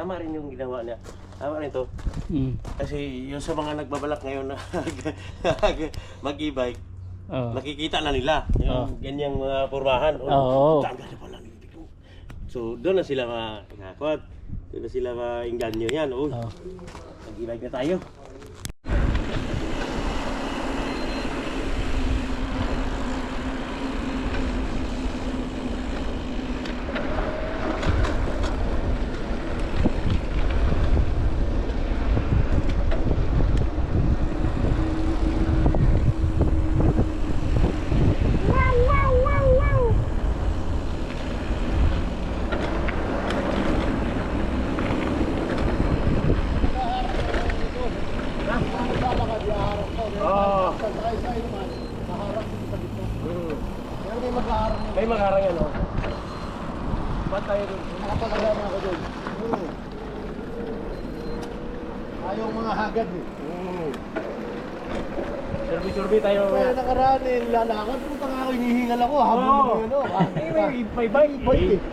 tama rin yung ginawa niya. Tama rin to. Kasi yung sa mga nagbabalak ngayon na mag-e-bike, nakikita na nila yung ganyang mga pormahan. Tanggal na pala ng ibig mo. So doon na sila makakot. Doon na sila maingganyo yan. Mag-e-bike na tayo. May mag-arang yan, o. Ba't tayo doon? Nakapagalaman ako doon. Ayaw mga hagad eh. Survey tayo. Kaya nakaraan eh, lalakad. Punta nga ako, hinihingal ako. Habang mo yun, o. May bike eh.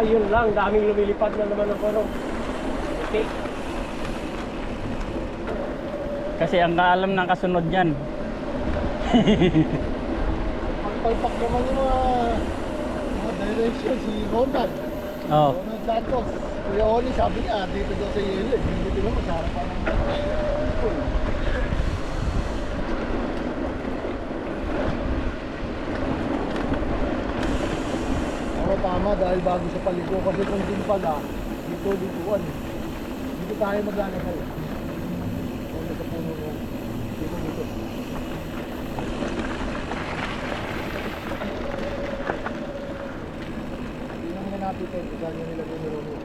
Ayun lang, daming lumilipad na naman ng porong. Okay. Kasi ang kaalam ng kasunod niyan. Pagpalpak naman yung mga direction, si Ronald. Ronald Santos. Kuya Oli, sabi niya, dito daw sa Yelo. Dito lang, masarap pa naman. Tama dahil bago sa paliko kasi kung din pala dito-dituan dito tayo maglalagay kung nasa puno mo dito hindi naman natin ito kung saan yung nilagay ni Romo.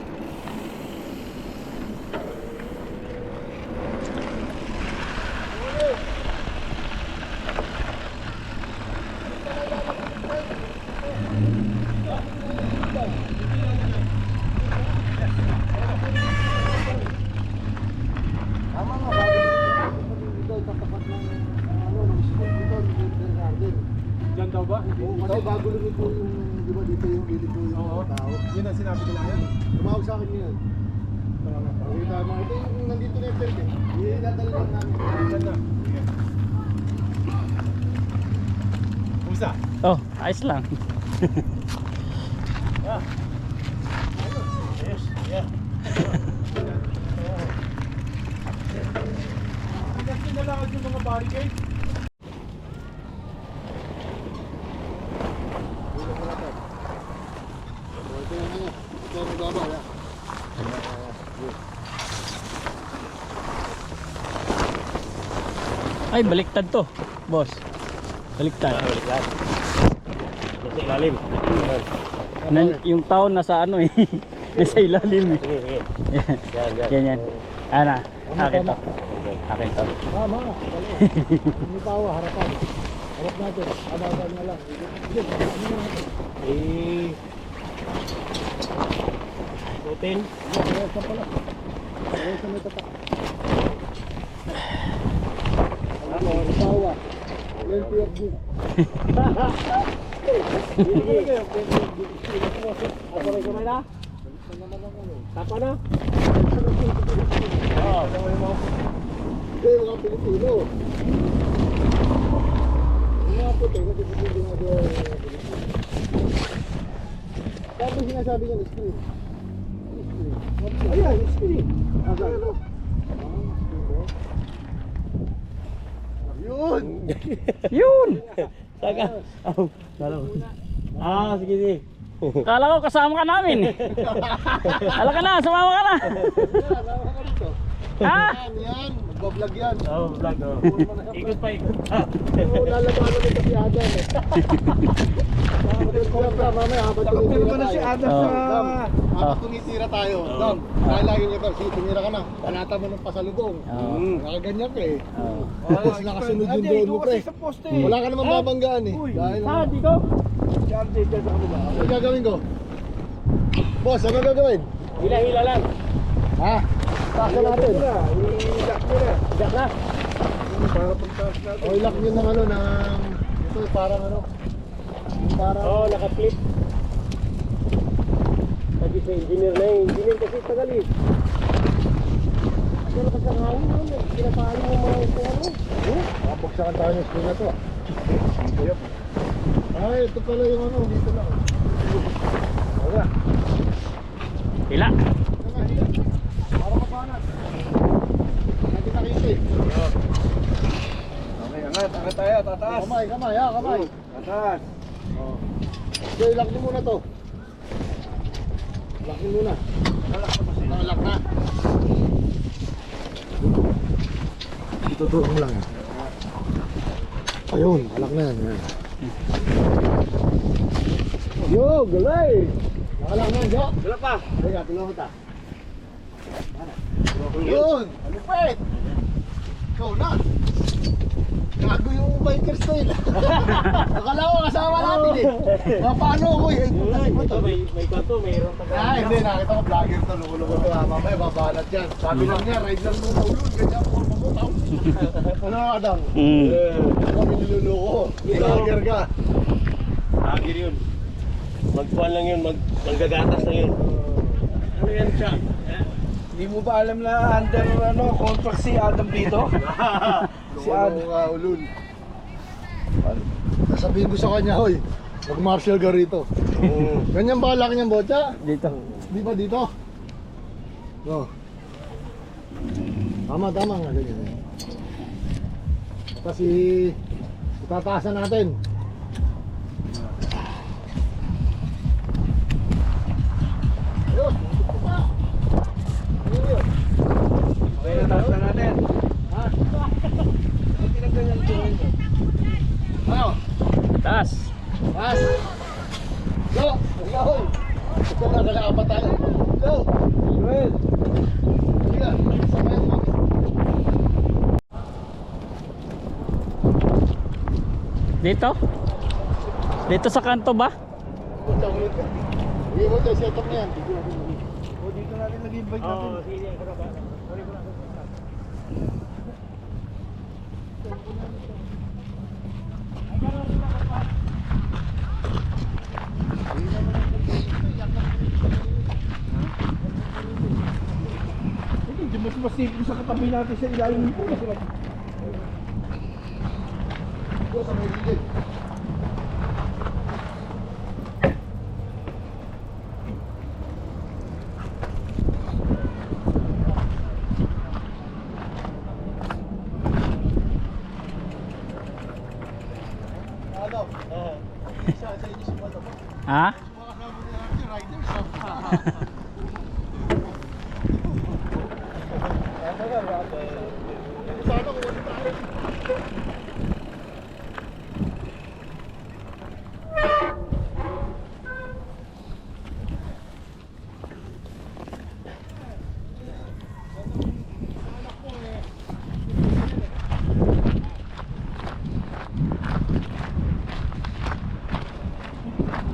Diyan daw ba? Kasi bago lumiko yung, di ba dito yung gilid ko yung tao. Yun ang sinabi nila yan. Tumawag sa akin yun. Okay, tama. Ito yung nandito na yung pwede. Iinadala lang namin. Diyan na. Kumusta? Ayos lang. Ayos. Yeah. Kasi nalakad yung mga barricade. Ito yung ano. Ito yung baba. Ay, baliktad to, boss. Baliktad. Nasa ilalim. Yung taon nasa ano eh. Nasa ilalim eh. Sige. Yan. Ana, akin to. Akin to. Tama. Hindi tawa, harapan. Harap natin. Abagal na lang. Putin. Ayos na pala. Ayos na may tatak. Tawa. Plenty of this. Ako rin kamay na? Tapa na? Hindi, mga Pilipino. Mga puti, kasi Pilipino na doon. Sabi sinasabi niya, screen. Ayan, screen. Ayan. Yun! Yun! Saka. Sige. Kala ko kasama ka namin. Hala ka na, sumama ka na. Ha? Yan, magbablog yan. Vlog. Ikot pa. Lalabanan ito si Adam eh. Mamaya, habang tumitira tayo. si Adam Habang tumitira tayo. Dam, dahil lagi niya ito, sige, tumira ka na. Panata mo ng pasalubong. Nakaganyan ka eh. Tapos nakasunod yung drone mo pre. Wala ka naman babanggaan eh. Dahil Dito? Ano gagawin ko? Boss, ano gagawin? Hila-hila lang. Ha? Tasa natin. I-lock mo na. Lock na. O ilak nyo ng ano, ng... Ito parang ano. Parang... Oo, naka-flip. Sabi sa engineer na yung engineer kasi tagal eh. Ano ka sa hangin nun eh. Pinapahali mo mga ito ano. Kapagsakan tayo ng school na to. Yep. Ay, ito pala yung ano, dito lang. Wala. Hila. Para mabanat. Hindi nakita eh. Okay, angat tayo, tataas. Kamay, kamay ha, kamay. Tataas. So, ilak nyo muna to. Ilak nyo muna. Nakalak na. Itutulong lang. Ayun, alak na yan. Yo, galay! Nakalak na yan, Jo. Wala pa. Teka, tulungan kita. Yun! Ano pa eh? Ikaw na! Gago yung biker style. Akala ko kasama natin eh. Paano ako eh? May kanto, mayroon pa. Hindi, nakita ko vlogger to. Luluko to. Mamaya babalat yan. Sabi lang niya, ride lang mo ulod. Ganyan ako mamutaw. Ano ka dang? Ako niluluko. Vlogger ka. Agir yun. Magkuhan lang yun, maggagatas lang yun. Ano yan siya? Hindi mo ba alam na under contract si Adam dito? Si ulol. Sasabihin ko sa kanya, hoy, mag-martial ka rito. Ganyan ba laki niyang botya? Dito. Di ba dito? No. Tama nga ganyan. Kasi itataasan natin. Ayun, ito pa. Ano yun? Okay, nataas na natin. Ha? Ang pinagganyan ko yun. Ano? Taas. Pas! Go! Go! Ito na, nalakapat tayo. Go! Well, Sige, samayan mo. Dito? Dito sa kanto ba? Punta ulit ka. Hindi mo tayo set up na yan. o dito natin nag-invite natin. sige, ako na ba? Hindi mas masimple sa katabi natin sa ilalim po. Go sa may gilid. Ano? Isa sa inyo si Mata po. Ha? Mga kasama ni Archie, riders. Sana kung wala tayo.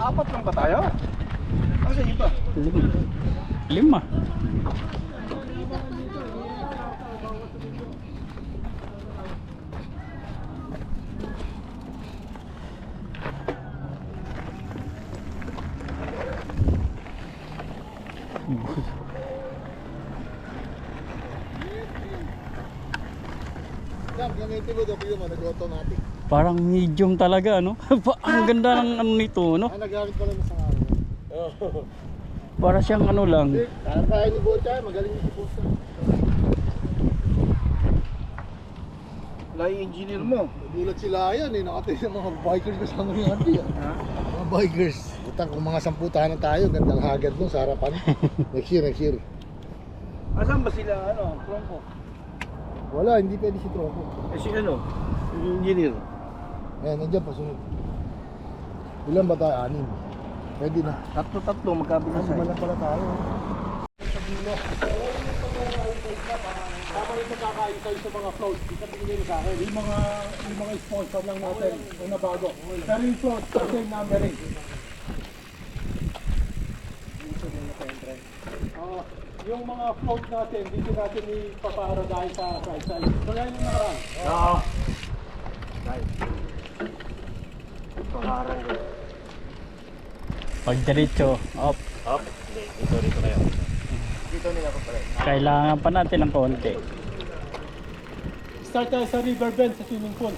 Apat lang ba tayo? Kasi iba. 5. Jam, gamitin mo doon mo, nag-automatic. Parang medium talaga, no? Ang ganda ng ano nito, no? Ah, nag-gamit pala ng sangalan. Para siyang ano lang. Kaya ni Botya, magaling ni Botya. Wala yung engineer mo. Nagulat sila yan eh, nakatingin ng mga bikers kasama ni Andy. Mga bikers. Butang kung mga 10 tahanan tayo, gandang hagad mo sa harapan. Next year. Asan ba sila Trompo? Wala, hindi pwede si Tropo. Eh si yung engineer. Ayan, nandiyan pa sunod. Ilan ba tayo? 6. Pwede na. Tatlo magkabila Kasi sa lang pala tayo. Habang ito kakain kayo sa mga float, isa pinigay mo sa akin. Yung mga sponsor lang natin, yung na bago. Pero yung float, same numbering. Yung mga float natin, dito natin ipapahara dahil sa side. So yan yung nakaraan. Oo. Nice. Pangarang yun. Pag diretso, up. Up. Hindi, dito kayo. Dito nila ko pala. Kailangan pa natin ng konti. Start tayo sa river bend sa swimming pool.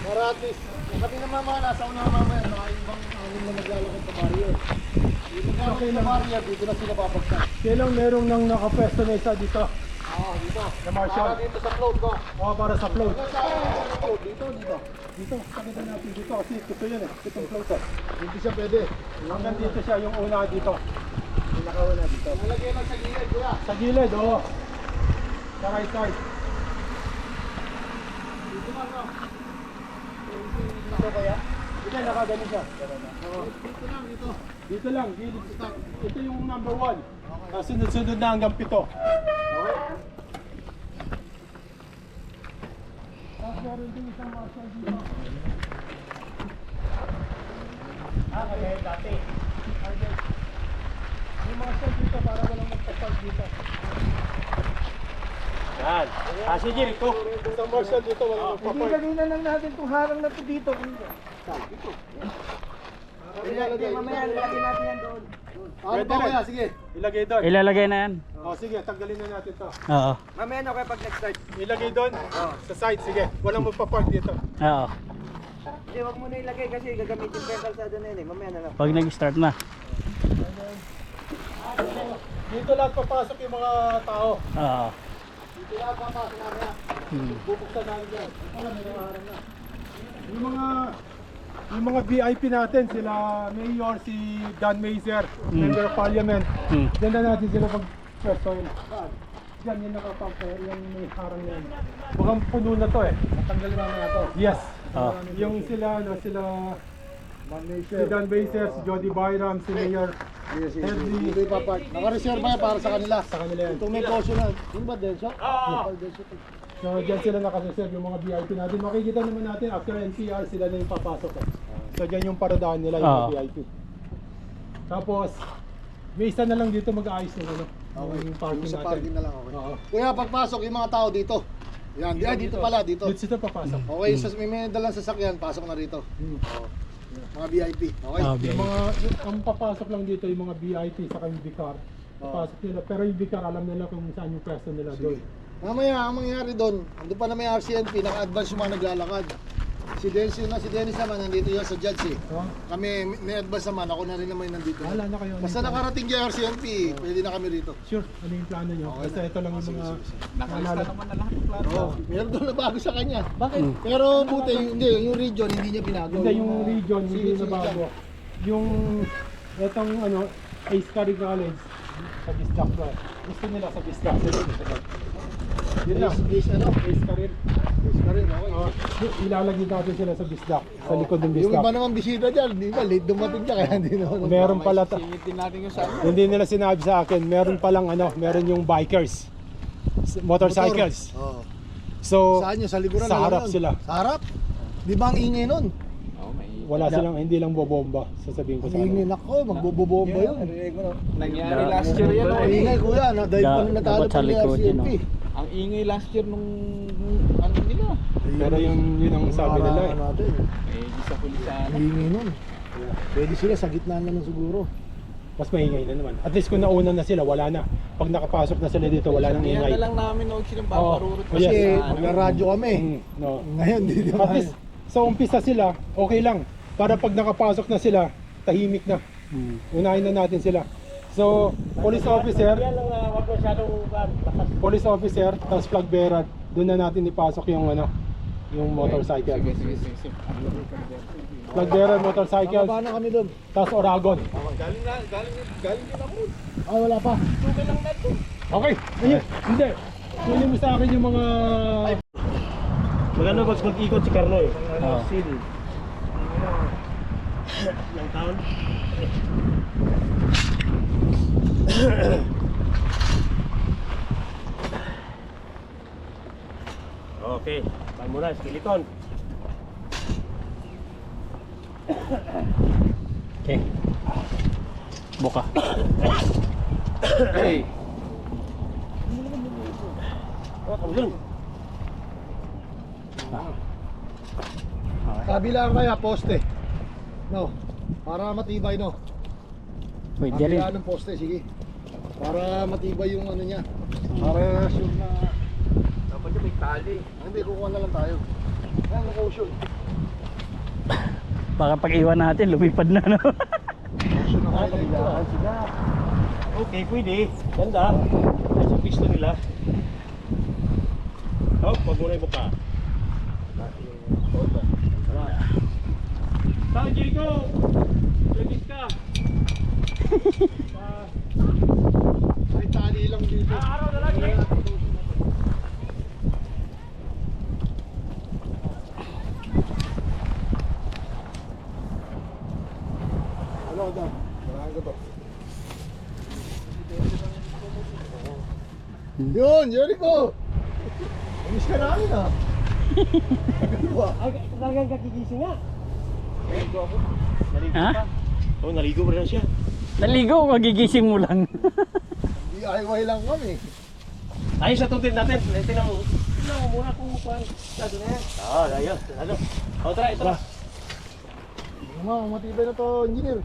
Para at least, kami naman mga nasa una mamaya, mga ibang angin na naglalakad sa barrier. Dito na sa barrier, dito na sila papagsak. Kailang merong nang nakapwesto na isa dito. Dito. Na Marshall. Para dito sa float ko. Para sa float. Sa float, dito. Dito, pakita natin dito kasi ito yun itong float Hindi siya pwede. Hanggang dito siya, yung una dito. Pinakauna dito. Nalagay lang sa gilid, kuya. Sa gilid, oo. Sa right side. Dito na, no? Dito kaya? Dito, nakaganon siya. Dito lang, dito. Dito lang, gilid. Ito yung number 1. Sunod-sunod na hanggang 7. Okay. Tapos meron din isang Marshall dito. Kaya dati. Yung Marshall dito para walang magpapag dito. Yan. Sige, Rico. Isang Marshall dito walang Hindi magpapag. kanina lang natin itong harang na ito dito. Mamaya lalagyan natin yan doon. Ano ba kuya? Sige. Ilagay doon. Ilalagay na yan. Sige, tanggalin na natin to. Oo. Mamaya na kayo pag nag-start. Ilagay doon. Sa side, sige. Walang magpa-park dito. Oo. Hindi, wag mo na ilagay kasi gagamitin pa yung kalsada na yun eh. Mamaya na lang. Pag nag-start na. Dito lahat papasok yung mga tao. Oo. Dito lang papasok namin. Bubuksan namin yan. Yung mga VIP natin, sila Mayor, si Dan Mazer, Member of Parliament. Diyan na natin sila pag-pwestohin. Diyan yung nakapag-pwestohin, yung may harang yan. Mukhang puno na to eh. Tanggalin namin na ito. Yes. Oo. Yung sila si Dan Mazer, si Jody Byram, si Mayor Henry. Dito ipapark. Naka-reserve yan para sa kanila. Sa kanila yan. Itong may caution na. Yung ba, Denso? Oo. So dyan sila nakareserve yung mga VIP natin. Makikita naman natin after NCR sila na yung papasok eh. So dyan yung paradahan nila yung mga VIP. Tapos may isa na lang dito mag-aayos ng ano. Yung parking Sa natin. parking na lang, okay. Oo. Kuya, pagpasok yung mga tao dito. Yan, dito pala, dito. Dito sila papasok. Okay, may dalang sasakyan, pasok na rito. Oo. Mga VIP, okay? Yung mga ang papasok lang dito yung mga VIP sa yung Vicar. Papasok nila pero yung Vicar alam nila kung saan yung pwesto nila doon. Mamaya, ang mangyayari doon, ando pa na may RCNP, naka-advance yung mga naglalakad. Si Dennis naman, nandito yun sa judge eh. Kami, may advance naman, ako na rin naman nandito. Wala na kayo. Basta nakarating yung RCNP, pwede na kami rito. Sure, ano yung plano nyo? Basta ito lang yung mga nakalala. Oo, meron doon na bago sa kanya. Bakit? Pero buti, hindi, yung region, hindi niya binago. Hindi yung region, hindi Sige, na sige, bago. Yung itong ano, Ace Curry College sa Bisdak ba? Gusto nila sa Bisdak. Yun lang. Ace ano? Ace Curry. Ace ka rin, okay. Ilalagay natin sila sa Bisdak. Sa likod ng Yung Bisdak. iba naman bisita dyan, di ba, late dumating siya, kaya hindi naman. Meron pala Singitin natin yung saan. hindi nila sinabi sa akin, meron palang ano, meron yung bikers. Motorcycles. Oo. So, Saan yun? Sa likuran? sa na lang harap yun. sila. Sa harap? Di ba ang ingay nun? Wala silang, hindi lang bobomba. Sasabihin ko Ang sa ingay, ano. nako, magbubomba yun. Nangyari last year yan. Ang ingay kuya, dahil pa nung natalo Dapat sa pa ni likod yun, RCNP. Ang ingay last year nung ano nila. Pero yun ang sabi nila eh. Natin. Eh, isa pulisan. Ang ingay nun. Pwede sila sa gitna naman siguro. Mas maingay na naman. At least kung nauna na sila, wala na. Pag nakapasok na sila dito, wala nang Kaya ingay. na lang namin nung silang Oo. paparurot. Oh, yes. Kasi Ah, magna-radyo kami. No. Ngayon, di At naman. least sa umpisa sila, okay lang. Para pag nakapasok na sila, tahimik na. Unahin na natin sila. So, police officer, Yan lang na wag masyadong lakas. police officer, tapos flag bearer, doon na natin ipasok yung ano, yung motorcycle. Sige. Flag bearer, motorcycle, Bababa na kami doon. tapos Oragon. Galing din ako. Ah, wala pa. Tugal lang na to. Okay, ayun, hindi. Kunin mo sa akin yung mga... Maganda pag mag-ikot si Carlo eh. Oo. Ilang taon? Okay, tayo muna, skeleton. Okay. tumakbo ka. Hey. Kamu dun. Kabilaan kaya poste. No. Para matibay no. Pwede rin. Kabilaan ng poste, sige. Para matibay yung ano niya. Para sure na Dapat yung may tali. hindi kukuha na lang tayo. Ayan, caution. Baka pag iwan natin, lumipad na no. Caution na kayo ito. Okay, pwede. Ganda. Ay, sa pisto nila. Oh, wag mo na ibuka. Tao, Jericho! Lagis ka! May tali lang dito. Araw na lagi! Ano ko daw? Marami ko to. Yun, Jericho! Umis ka namin ah. Ay, talagang kakigising nga. Naligo ako. Naligo Ha? pa. Oh, naligo pa rin siya. Naligo, magigising mo lang. DIY lang kami. Ayos sa tuntin natin. Tingnan mo. Tingnan mo muna kung kuhan. Lado na yan. Ah, ayos. Ano? Oh, tara, ito na. Matibay na to, engineer.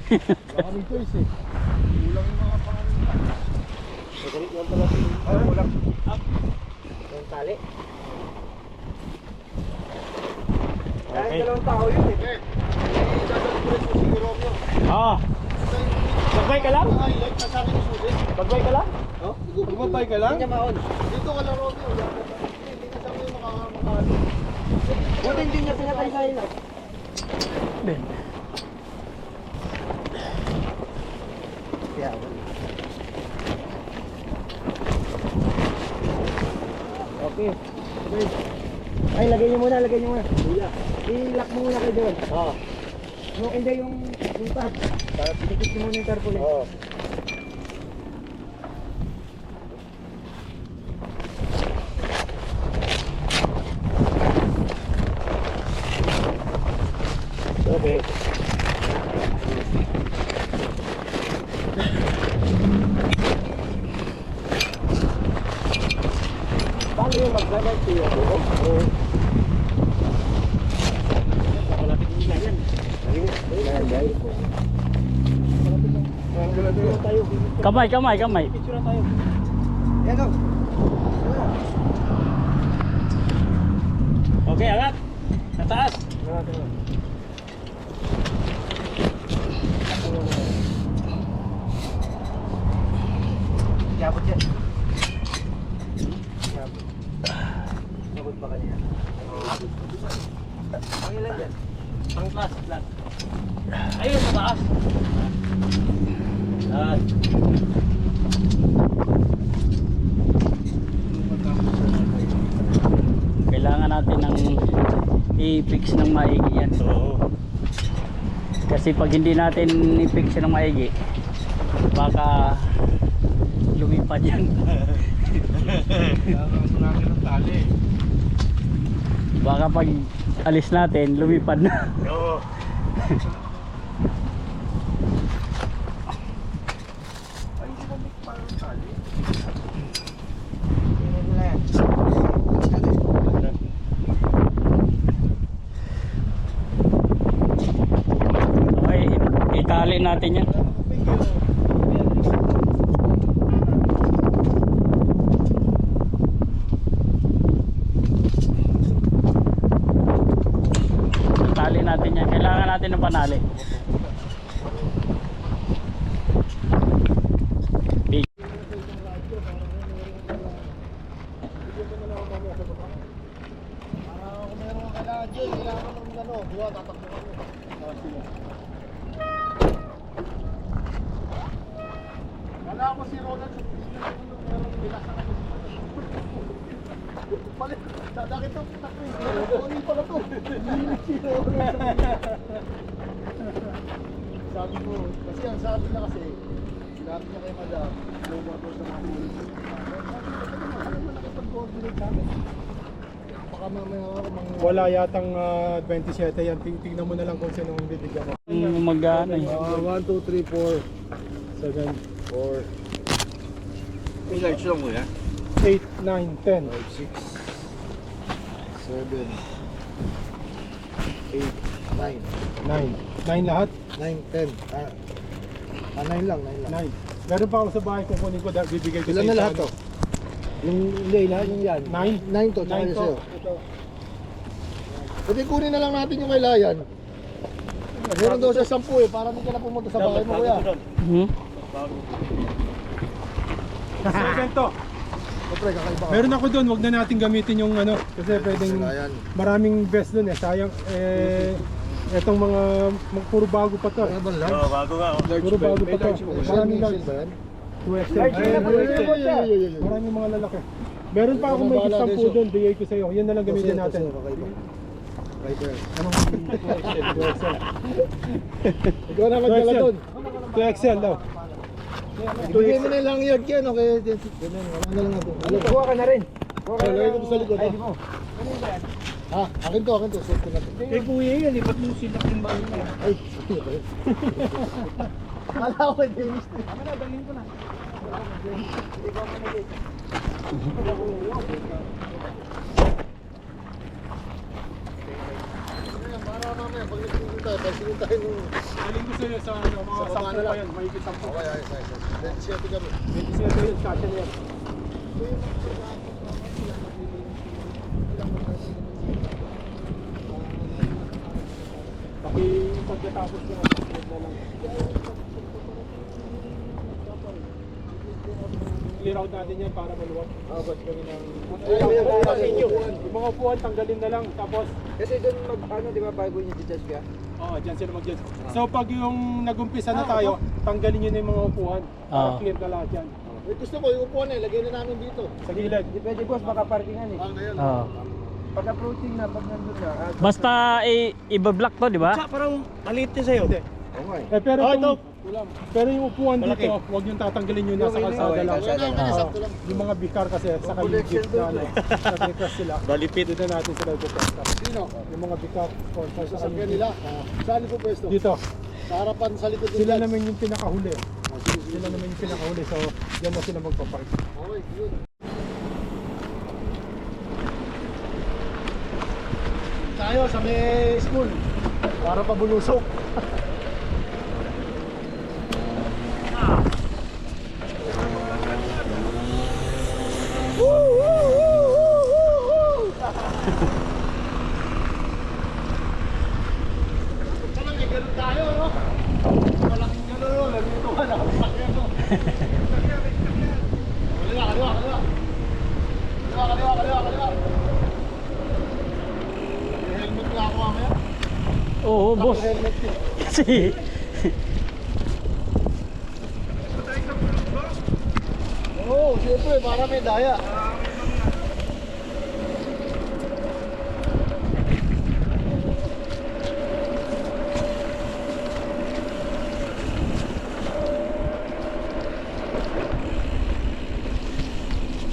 Wala kaming choice eh. Kulang yung mga pangalan. Magalit yan pala. Ay, kulang. Yung tali. Kahit Okay. dalawang tao yun eh. Okay. Dadalhin ko rin po si Romeo. Ah, Magbay ka lang? Highlight na sa akin yung sulit. magbay ka lang? Oh? Magbay ka lang? Hindi niya maon. Dito ka lang, Romeo. Hindi kasama yung makakano. Buti hindi niya pinatay sa ilo. Ben. Yeah. Okay. Okay. Ay, lagay niyo muna, lagay niyo muna. I-lock mo muna kayo doon. Ah. Yung hindi yung pad. Pinikit niyo muna yung tarpaulin. Oo. Okay. Paano yung mag-drive siya? Oo. Malapit din na yan. Ayan, guys. Picture tayo. Kamay, kamay, kamay. Picture tayo. Yan o. Okay, angat. Sa taas. Yabot yan. Yabot ba kanina? Ang ilan yan? Ang taas, lang. Ayun, sa taas. Yan. Kailangan natin ng i-fix ng maigi yan. Oo. Kasi pag hindi natin i-fix ng maigi, baka lumipad yan. Baka pag alis natin, lumipad na. Oo. Tingnan mo na yan. Okay, itali natin yan. Itali natin yan. Kailangan natin ng panali. Kung meron kang kailangan dyan, kailangan ng ano, buha, tatakbo kami. Kala ko si Ronald, meron bilasa kami. Balik, dadakit ang takbo. Tony pala to. Hilig si Ronald. Sabi ko, kasi ang sabi na kasi, sinabi niya kay Madam, low water sa mga ulit. Sabi ko, nakipag-coordinate kami. Baka mamaya ako Wala yatang 27 yan. Tingnan mo na lang kung sino ang bibigyan mo. mag-ano eh. 1, 2, 3, 4, 7, 4, May large lang mo yan. 8, 9, 10. 5, 6, 7, 8, 9. 9 lahat? 9, 10. 9 lang, 9 lang. 9. Meron pa ako sa bahay, kukunin ko, bibigay ko Ilan na lahat to? Yung, hindi, lahat yung yan. 9? 9 to, tsaka 9 yung to. sa'yo. Ito. Pwede kunin na lang natin yung kay Layan. Meron daw siya 10 eh, para hindi ka na pumunta sa bahay mo kuya. Hmm? So, ganito. Siyempre, kakaiba ka. Meron ako doon, wag na natin gamitin yung ano, kasi pwedeng Layan. maraming best doon eh. Sayang, etong mga puro bago pa to. Ano ba large? Oo, bago nga. Oh. Puro bago pa to. Maraming Large large. ba yan? 2XL. Large Ayun, na po, 2XL. yeah. Maraming mga lalaki. Meron pa ako may Bahala, isang Deso. doon, bigay ko sa'yo. Yan na lang gamitin Ito natin. sa'yo, kakaiba. Right there. Anong 2XL? Ikaw na magdala doon. 2XL daw. Ibigay mo na lang yun, Ken, okay? Ganun, wala na lang natin. Kuha ka na rin. Lagay ko sa likod. Ha? Akin to. Suot ko na to. Kay kuya yan, eh. Ba't mo silak yung bahay niya? Ay, sino ba yun? Kala ko, Dennis. Kami na, dalhin ko na. Para mamaya, pag nagsimulan tayo, pagsimulan tayo nung... Galing ko sa'yo sa ano, mga Sa baba 10 na pa lang. yan. Mahigit 10 pa. Okay, ayos. Then, siyempre kami. 27 yun, kasya na yan. Paki pagkatapos na na lang. Clear out natin yan para maluwag. Abot kami ng... Yung mga upuan, tanggalin na lang. Tapos, Kasi doon ano, di ba, bago yung details ka? dyan sila mag-judge. So pag yung nagumpisa na tayo, tanggalin nyo na yung mga upuan. Para clear ka lahat yan. Gusto ko, yung upuan lagay na namin dito. Sa gilid. Di pwede boss, makaparkingan eh. Ngayon. Oo. Pag approaching na, pag nandun na. Basta i-block to, di ba? Tsaka parang maliit din sa'yo. Hindi. Okay. Pero Oh, itong, pero yung upuan Malaki. dito, huwag yung tatanggalin nyo nasa kalsada lang. Sakto lang. Yung mga bikar kasi saka yung jeep na ano, nag-request sila. Balipit. Dito natin sila ipupesta. Sino? Yung mga bikar, sponsor sa Sasakyan nila. Saan po pwesto? Dito, Sa harapan, sa likod sila nila. naman yung pinakahuli. Sila naman yung pinakahuli, so yan na sila magpapark. Okay, yun. Tayo sa may school. Para pabulusok. Ganun tayo, no? Malaking gano'n, no? Nandito ka, nakapakyan, no? Kaliwa. May helmet nga ako mamaya. Oo, boss. Kasi, Oo, siyempre, para may daya.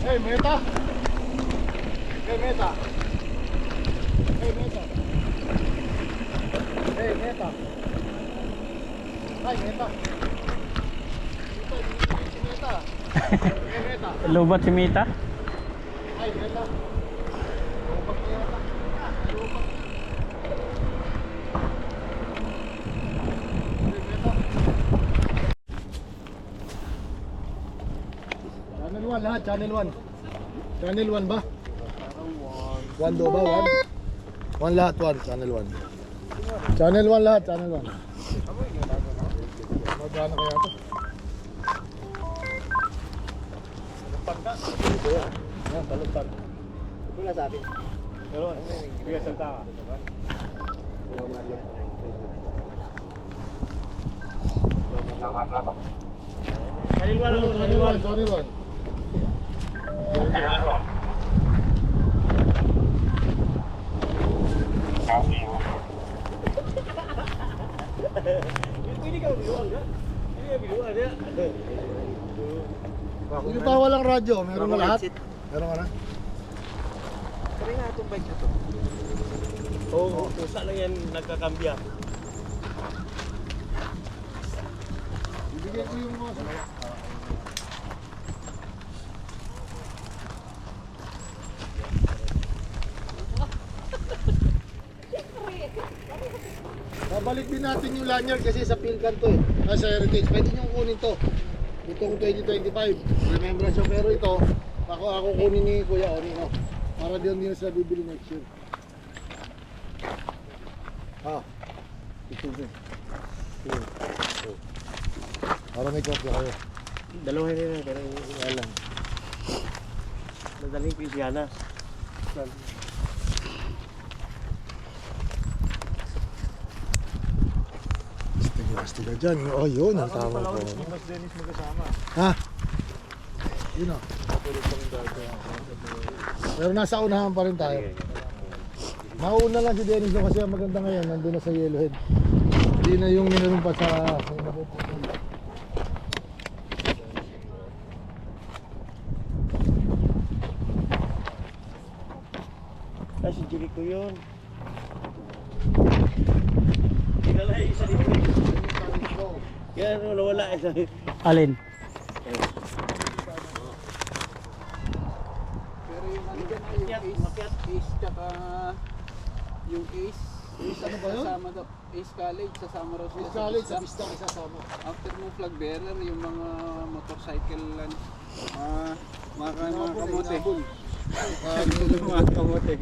Hey, Meta! Hey, Meta! Hey, Meta! Hey, Meta! Hi, Meta! Meta! Hey, Meta! lubat si Mita. Hi, Meta! Lubak niya Meta! Lubak! Hey, Meta! Channel 1 lahat, Channel 1. Channel 1 ba? 1 do ba? 1? 1 lahat, 1. Channel 1. Channel 1 lahat, Channel 1. Magkano kaya ito? Yan, talupad. Ito na sa atin. Pero, bigay salta ka. Channel 1. Hindi ka biluan ka. Hindi ka biluan ya. Hindi pa walang radyo, meron na lahat. Meron ka na? Try na itong bike na to. Oo, pusa lang yan nagkakambya. Bigay ko yung mga babalik din natin yung lanyard kasi sa Pilcan to eh. Sa Heritage. Pwede nyo kunin to. Itong 2025. Remembrance yung pero ito. Ako kunin ni Kuya Ori, no? Para di hindi na sila bibili next year. Ito din. Para may kopya kayo. Dalawa yun pero yan lang. Madaling Pisiana. Astiga dyan. Oh, yun. Ang tama ko. Ha? Yun o. Pero nasa unahan pa rin tayo. Mauna lang si Dennis doon kasi ang maganda ngayon. Nandun na sa Yellowhead. Hindi na yung minaroon pa sa napuputol. Ay, si Jimmy ko yun. Tingnan lang isa dito. Yan, wala isa. Alin? Pero yung ano dyan ay yung Ace tsaka yung Ace. Ace ano ba yun? Sasama daw. Ace College, sasama raw sila Sa college, sa pista. pista isasama. After mo flag bearer, yung mga motorcycle, mga kamote. Mga kamote.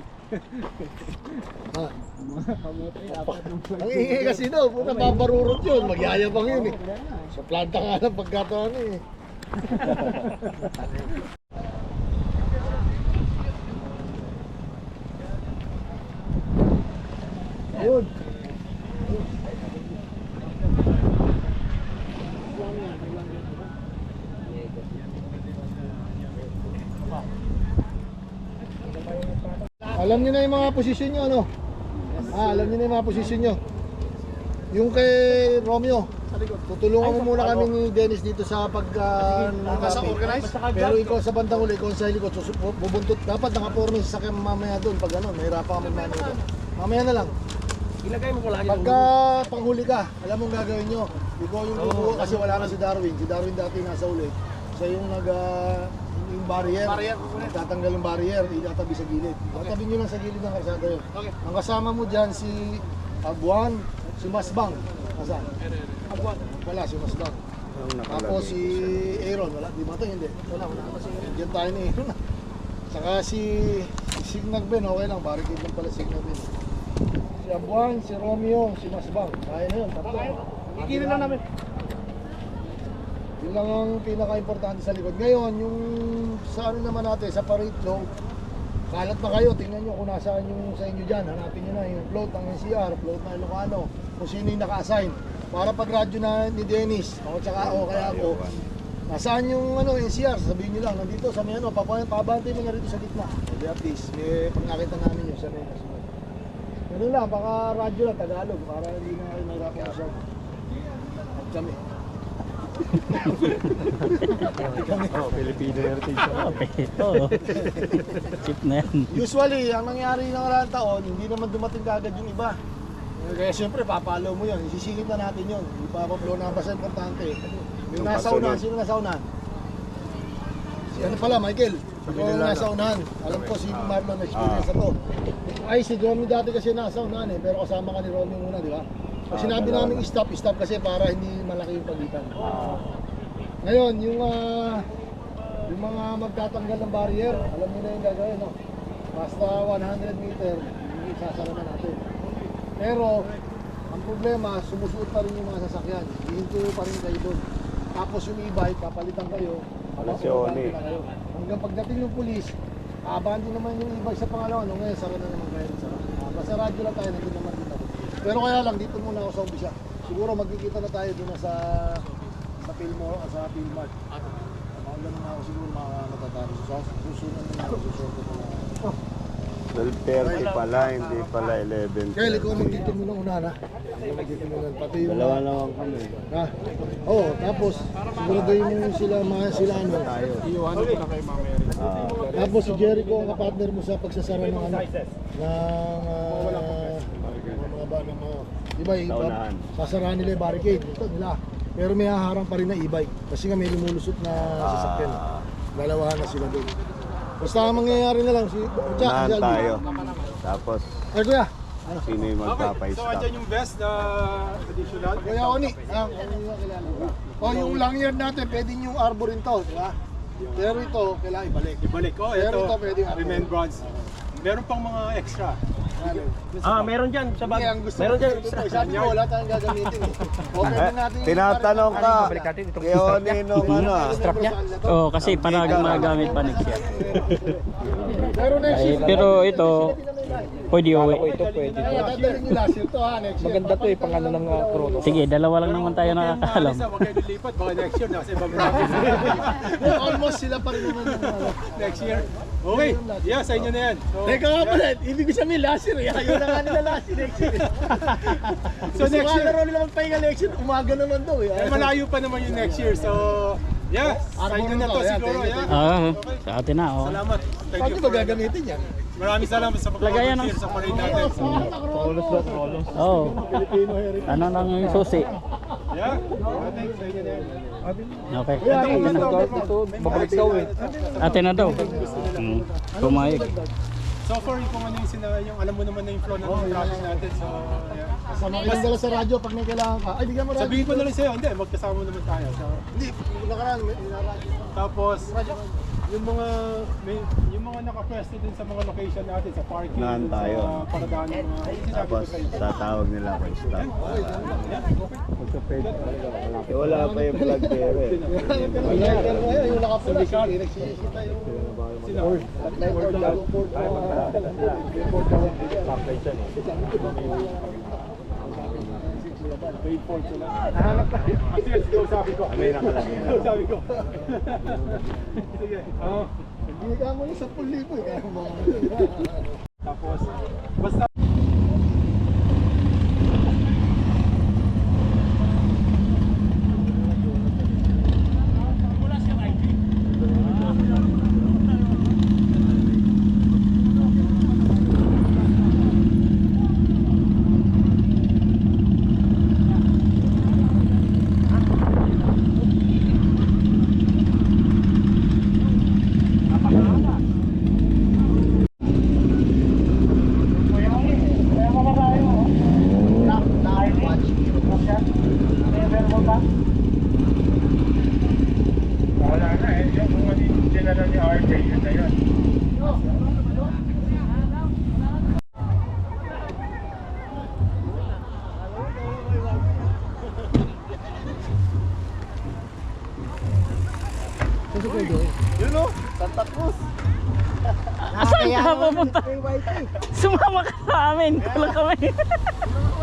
Ha? Mga kamote, apat ng flag Ang ingay kasi daw, puta babarurot yun, magyayabang yun eh. Sa planta nga lang pagkataon eh. Yun. Alam niyo na yung mga posisyon niyo, ano? Alam niyo na yung mga posisyon niyo. Yung kay Romeo, tutulungan mo muna kami ni Dennis dito sa organize. Pero ikaw sa bandang huli, ikaw sa helikot, bubuntot. Dapat nakaporme sa sakyan mamaya doon. Pag ano, mahirapan kami mano doon. Mamaya na lang. Ilagay mo ko lagi. Pagka panghuli ka, alam mong gagawin nyo. Ikaw yung bubuo kasi wala na si Darwin. Si Darwin dati nasa uli. Siya yung yung barrier. Tatanggal yung barrier, itatabi sa gilid. Tatabi nyo lang sa gilid ng karsada yun. Ang kasama mo dyan si Abuan, si Masbang. Nasaan? Abuan. Wala, si Masbang. Tapos si Aaron, wala. Di ba ito? Hindi. Wala si Aaron. Diyan tayo ni Aaron. Saka si Signag Ben, okay lang. Barricade lang pala Signag Ben. Si Abuan, si Romeo, si Masbang. Kaya na yun. Tatlo. Ikirin lang namin. Yun lang ang pinaka-importante sa likod. Ngayon, yung sa ano naman natin, sa parade flow, kalat na kayo, tingnan nyo kung nasaan yung sa inyo dyan. Hanapin nyo na yung float ng NCR, float ng Ilocano, kung sino yung naka-assign. Para pag radyo na ni Dennis, o tsaka o kaya ako, nasaan yung NCR, sabihin nyo lang, nandito sa may pabantay mo na rito sa gitna. Hindi at least, may pag nakita namin yun, sa may kasunod. Ganun lang, baka radyo lang, Tagalog, para hindi na kayo mahirapan siya. At kami. Filipino heritage. Oo. Chip na yan. Usually, ang nangyari ng karang taon, hindi naman dumating kagad yung iba. Kaya siyempre, papalo mo yun. Isisilip na natin yun. Ipapablow na basta importante. Yung nasa unahan, sino nasa unahan? Si ano pala, Michael. Ikaw ang nasa unahan. Alam ko si Marlon na experience na to. Ay, si Romy dati kasi nasa unahan eh. Pero kasama ka ni Romy muna, di ba? Pag sinabi namin stop kasi para hindi malaki yung pagitan. Ngayon, yung mga magtatanggal ng barrier, alam niyo na yung gagawin, no? Basta 100 meter, sasara na natin. Pero, ang problema, sumusuot pa rin yung mga sasakyan. Hihinto pa rin kayo doon. Tapos yung e-bike, papalitan kayo. Alasyon kayo. Hanggang pagdating ng pulis, abandon naman yung e-bike sa pangalawa. No, ngayon, sara na naman kayo. Basta radyo lang tayo, nandun naman dito. Pero kaya lang, dito muna ako sa umpisa. Siguro magkikita na tayo doon sa Pilmore, sa Pilmart. Maula na ako siguro matatapos. Susunod na ako, susunod na ako. 12:30 pala, hindi pala 11:30. Kaya ikaw magdito muna una na. Ikaw magdito muna. Pati yung... Dalawa naman kami. Ha? Oo, tapos siguraduhin mo sila ano. Iiwanan ko na kay Mama Erin. Tapos si Jericho ang kapartner mo sa pagsasara ng ano. Ng mga ba ng mga... Diba, Naunahan. sasarahan nila yung barricade. Ito nila. Pero may haharang pa rin na e-bike. Kasi nga may lumulusot na sasakyan. Dalawahan na sila doon. Basta ang mangyayari na lang, Unahan tayo. Tapos, Ay kuya, sino yung So magpapa-stop? andyan yung best na additional. kuya Oni. Yung lanyard natin, pwedeng yung arbor rin to, di ba? Pero ito, kailangan ibalik. Ibalik ko, Pero ito ito, pwede yung remembrance. Meron pang mga extra. Meron dyan sa bag. Hindi, ang gusto Meron ko dyan. dito, sabi ko, wala tayong gagamitin eh. Okay din natin yung Tinatanong ka, kay Oni nung ano strap niya? Oo, kasi para magamit pa next year. Pero next year, Pero ito, pwede uwi. kaya dadalhin nyo last year to ha, next year. Maganda to eh, pang ano ng krono. Sige, dalawa lang naman tayo nakakaalam. Huwag kayo nilipat, baka next year nasa ibang province. Almost sila pa rin naman yung ano. Next year. Okay, yeah, sa inyo na yan. So, Teka nga pala, ibig ko sabihin last year eh. Ayaw na nga nila last year, next year. So next year, nila magpahinga next year, umaga naman daw eh. malayo pa naman yung next year. So, yeah, sa inyo na to Ayan, siguro. thank you, Yeah. Sa atin na, oh. Salamat. Thank Paano you. ba gagamitin yan? Maraming salamat sa Lagayan ng- pag-volunteer sa parade natin. Oo. Ano nang susi? Yeah, thanks sa inyo na yan. Okay. Atin na. Babalik daw eh. Atin na daw. Pumayag. So far, kung ano yung alam mo naman na yung flow ng mga traffic natin. So, yeah. Sama ka lang dala sa radyo pag may kailangan ka. Ay, bigyan mo radyo. Sabihin ko na lang sa'yo, hindi, magkasama naman tayo. So, Hindi, nakaraan, may radyo. tapos, yung mga nakapwesto din sa mga location natin, sa parking, Unahan tayo. sa paradaan ng mga, sinabi ko Tapos, sa'yo. tatawag nila ako stop. Wala pa yung plug there eh. Yung nakapula, nagsisita yung... Sabi ko. Sabi ko. Sige. Hindi ka mo yung 10,000 eh. Kaya mo. Tapos, basta wala na eh. Yung mga general ni RJ, yun na yun. Yun o, Santa Cruz. Asan ka pupunta? Sumama ka sa amin. Kulang kami.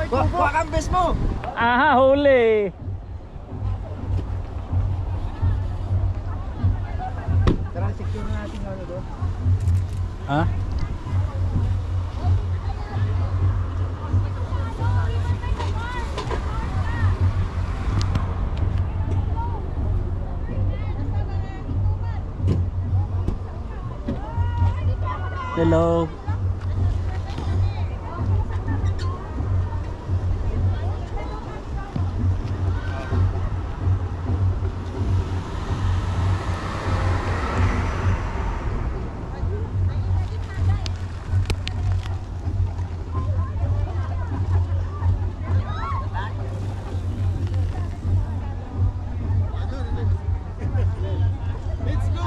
Kuha kang best mo! Aha, huli. Tara, secure na natin ano doon. Ha? Hello. Let's go!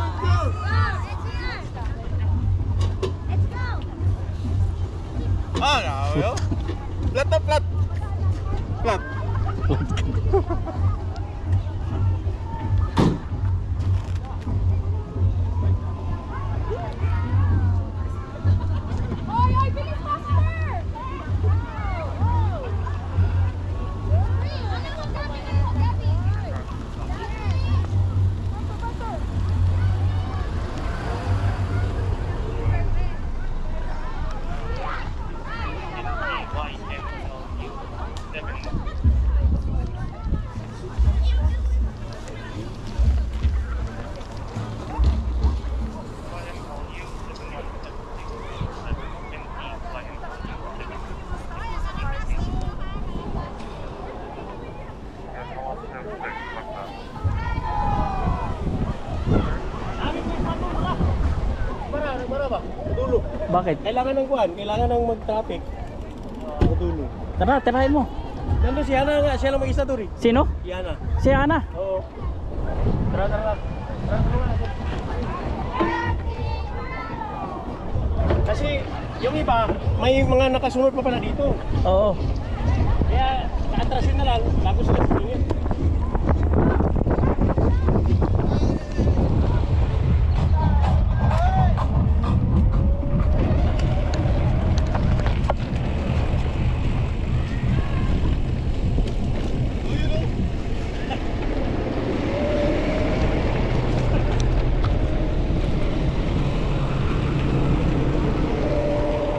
Bakit? Kailangan ng kuhan, kailangan ng mag-traffic. Matulong. Tara, tirahin mo. Nandun si Ana nga, siya lang mag-isa doon eh. Sino? Si Ana. Si Ana. Oo. Tara, tara lang. Tara, tara. Kasi yung iba, may mga nakasunod pa pala dito. Oo. Kaya nakatrasin na lang, bago sila tumingin.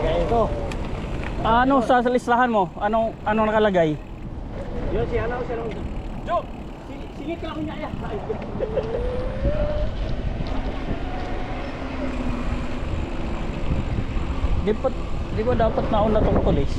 Kaya ito. Ano sa listahan mo? Anong nakalagay? Yun si Ana o siya lang. Jo! Singit ka ako niya. Ay. Di ba dapat nauna tong pulis?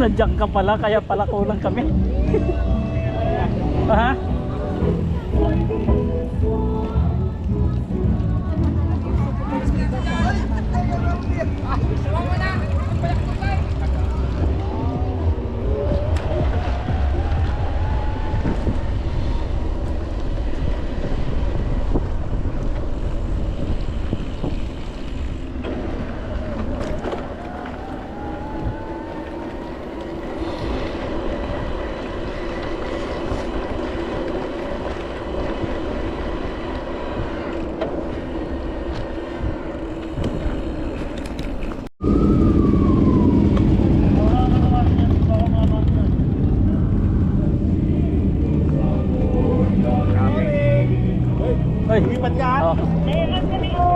Nandiyan ka pala, kaya pala kulang kami. Ha? Ay, Lipat ka, ha? oh.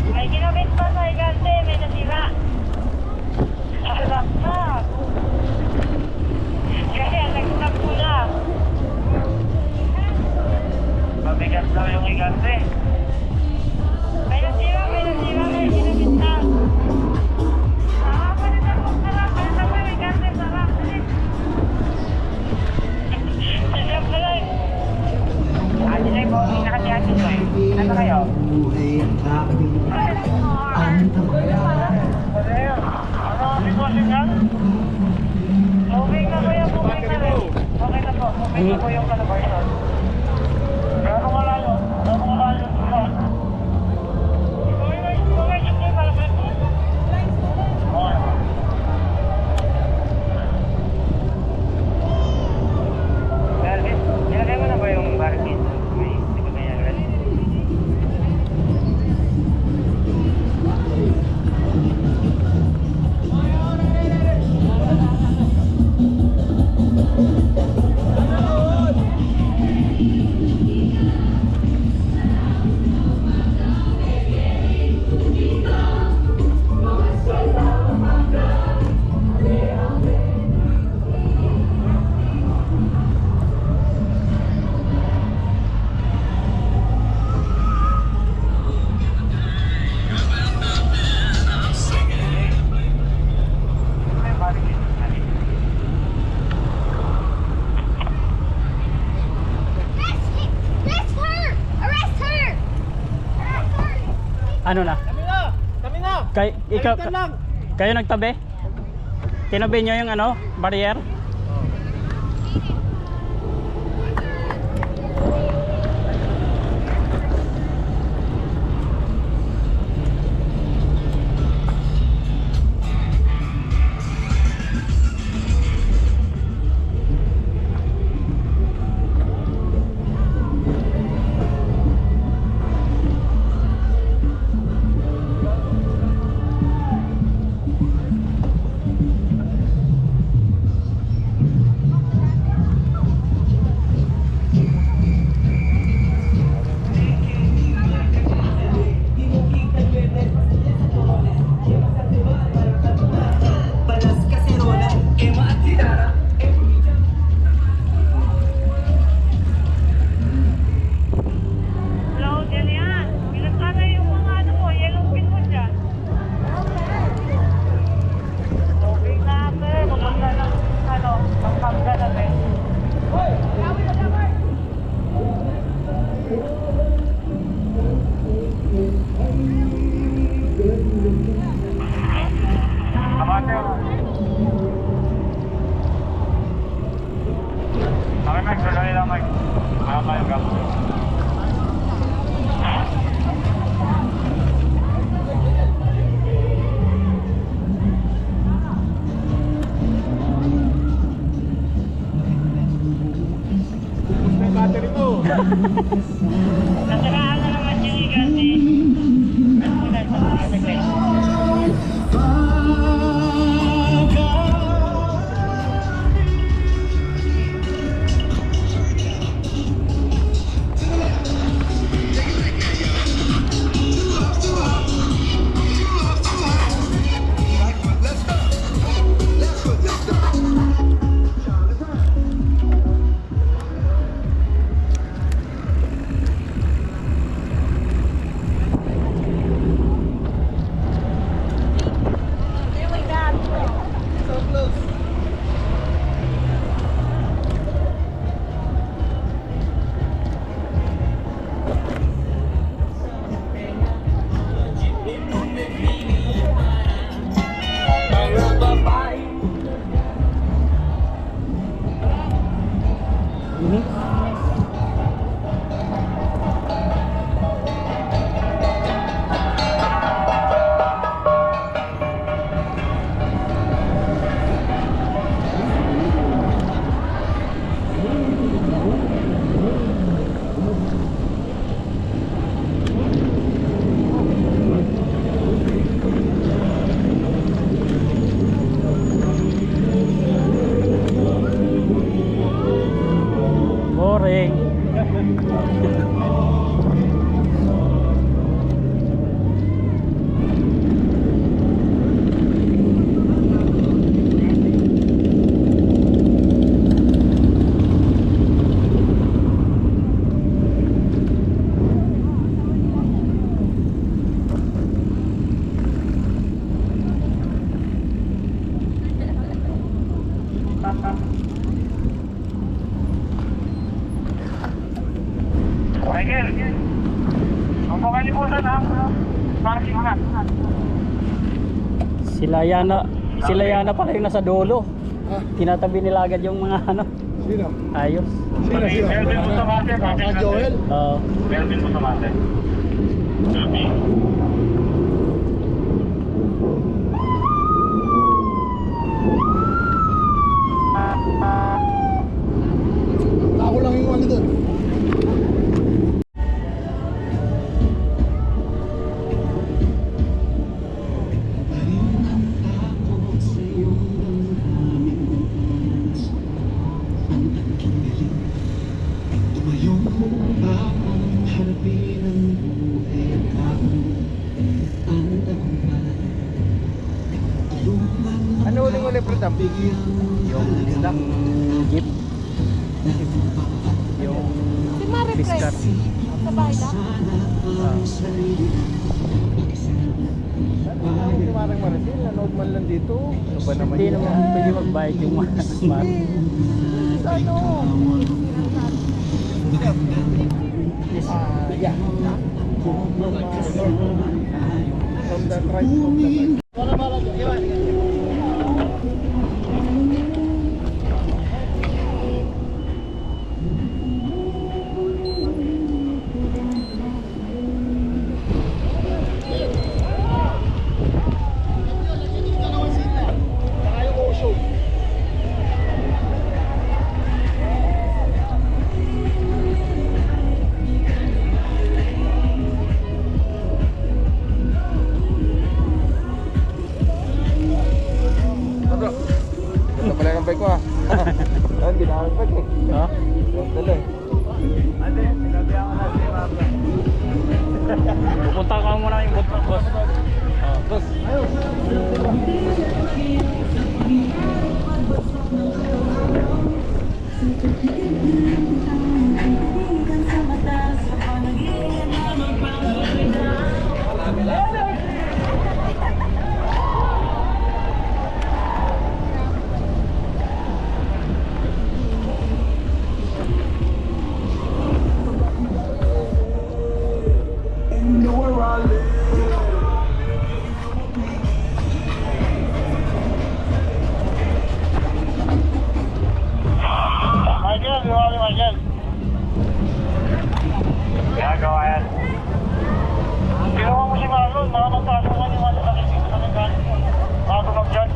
May ginamit pa sa igante, may nasira. Alam na. Kaya nag-stop ko na. Mabigat daw yung igante. May nasira, may ginamit na. Palit ako, sarap. Palit ako yung igante, sarap. Sarap na lang. Ate Joy po, nakati Ate Joy. Ano kayo? Okay na po yung booking na rin. Okay na po. Okay na po yung calibration. Pero kung malayo. Okay, sige, para po. Okay. Elvis, nilagay mo na ba yung barricade? May hindi ko kaya ready? Arrest her! Arrest her! Ano na? Kami na! Ikaw, kayo nagtabi? Tinabi nyo yung ano, barrier? Nasiraan na naman yung igante. Ano mo na sa mga Michael, ang pakalimutan ha. Parking na. Sila Yana pala yung nasa dulo. Tinatabi nila agad yung mga ano. Sino? Ayos. Sino? Melvin Bustamante, Kaka Joel. Oo. Melvin Bustamante. Ako lang yung ano doon. Ano uling-uli pre tam? Yung isda. Jeep. Yung Si Mare Biscar. Sa bahay lang? Ano si Marang Maricel? Nanood man lang dito. Ano ba naman Hindi yun? naman pwede magbayad yung mga Ano? Yeah. From the right of the Ito pala yung bike ko ah. Ayun, ginamit bike eh. Ha? Yung dala eh. Pupunta ka muna yung boss. Boss. Michael, di ba Michael? Gagawa yan. Ginawa mo si Marlon, baka magpasok ka ni Marlon sa mekanik mo. Bago mag-judge.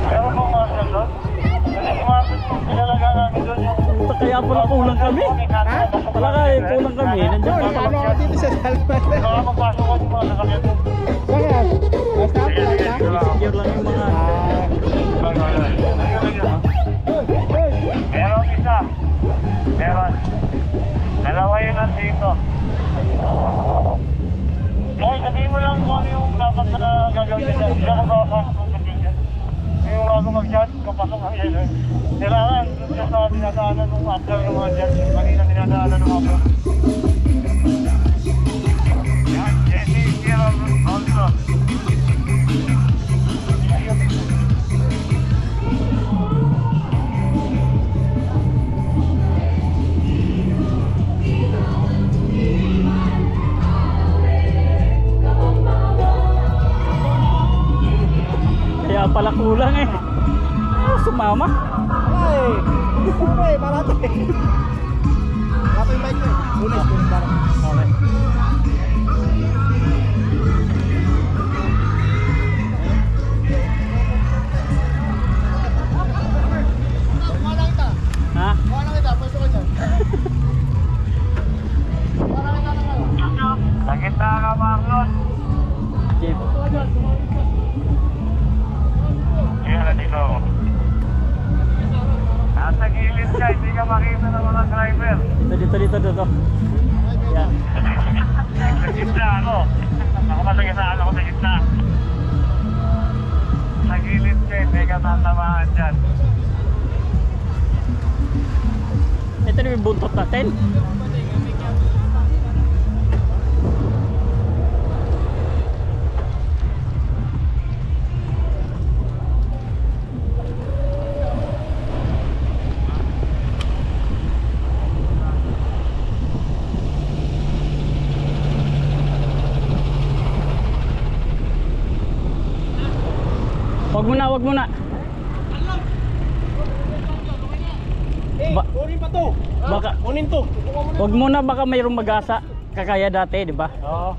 Pero kung Marlon doon, kasi si Marlon kung pinalaga namin doon yung... Kaya pala kulang kami. Wala kaya kulang kami. Nandiyan pa Ano ako dito sa Salman? Baka magpasok ka ni Marlon sa sakit. Bakit? Basta Sige, pala sige, ka? sige. secure lang yung mga Meron isa. Meron. Dalawa yun nandito. Okay, sabihin mo lang kung ano yung dapat na gagawin nila. Hindi ako makakasok kung sabihin niya. Yung bago mag-judge, kapasok ang yelo. Kailangan, doon siya sa dinadaanan ng after ng mga judge. Yung kanina dinadaanan ng after. Yan, Jesse, Kira, also. kaya pala kulang eh. Sumama. Ay! Ay, malata eh. Kapo yung bike mo eh. Bulis, bulis parang. Okay. Kuha lang kita. Ha? Kuha lang kita. Pwesto ka dyan. Kuha lang kita ng ano. Nakita ka, Marlon. Jeep. Kaya nandito ako. Nasa gilid ka, hindi ka makita ng mga driver. Dito. Yan. Sa gitna ako. Ako masagasaan ako sa gitna. Sa gilid ka, hindi ka tatamaan dyan. Ito na yung buntot natin. Wag muna. Kunin pa to. Baka Kunin to. wag muna, baka mayroong mag-asa. Kakaya dati, di ba? Oo.